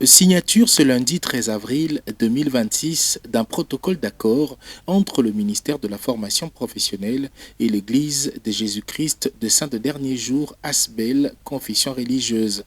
Signature ce lundi 13 avril 2026 d'un protocole d'accord entre le ministère de la formation professionnelle et l'Église de Jésus-Christ de Saint de Dernier Jour, Asbel, confession religieuse.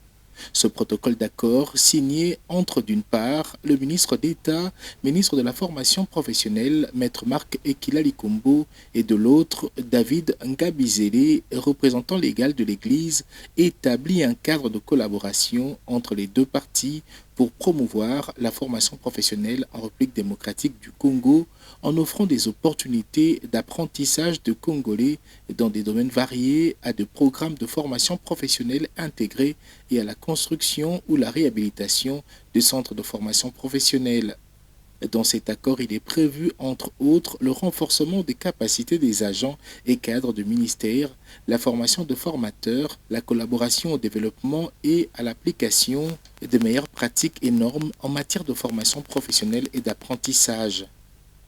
Ce protocole d'accord signé entre d'une part le ministre d'État, ministre de la formation professionnelle, maître Marc Ekila Likombo, et de l'autre David Ngabizele, représentant légal de l'Église, établit un cadre de collaboration entre les deux parties pour promouvoir la formation professionnelle en République démocratique du Congo en offrant des opportunités d'apprentissage de Congolais dans des domaines variés à de programmes de formation professionnelle intégrés et à la construction ou la réhabilitation de centres de formation professionnelle. Dans cet accord, il est prévu, entre autres, le renforcement des capacités des agents et cadres du ministère, la formation de formateurs, la collaboration au développement et à l'application de meilleures pratiques et normes en matière de formation professionnelle et d'apprentissage.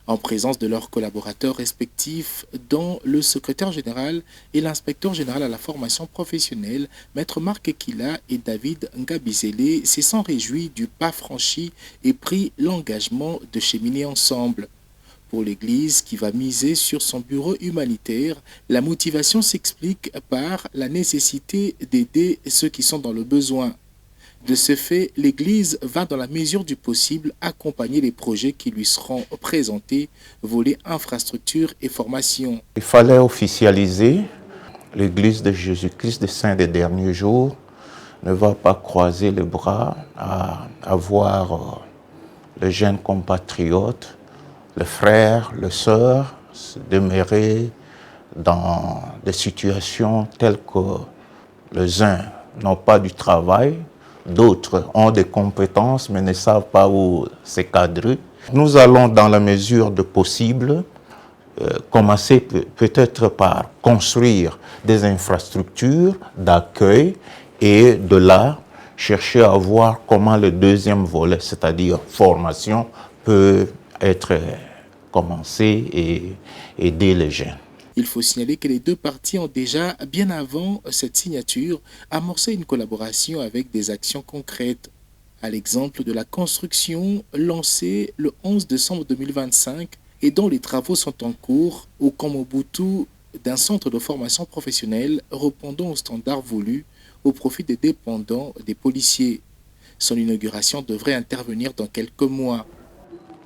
En présence de leurs collaborateurs respectifs, dont le secrétaire général et l'inspecteur général à la formation professionnelle, maître Marc Ekila et David Ngabizele, se sont réjouis du pas franchi et pris l'engagement de cheminer ensemble. Pour l'Église qui va miser sur son bureau humanitaire, la motivation s'explique par la nécessité d'aider ceux qui sont dans le besoin. De ce fait, l'Église va dans la mesure du possible accompagner les projets qui lui seront présentés, volets infrastructure et formation. Il fallait officialiser. L'Église de Jésus-Christ des Saints des Derniers Jours ne va pas croiser les bras à voir les jeunes compatriotes, les frères, les sœurs demeurer dans des situations telles que les uns n'ont pas du travail, d'autres ont des compétences mais ne savent pas où se cadrer. Nous allons, dans la mesure du possible, commencer peut-être par construire des infrastructures d'accueil et de là, chercher à voir comment le deuxième volet, c'est-à-dire formation, peut être commencé et aider les jeunes. Il faut signaler que les deux parties ont déjà, bien avant cette signature, amorcé une collaboration avec des actions concrètes. À l'exemple de la construction lancée le 11 décembre 2025 et dont les travaux sont en cours au Camp Mobutu d'un centre de formation professionnelle répondant aux standards voulus au profit des dépendants des policiers. Son inauguration devrait intervenir dans quelques mois.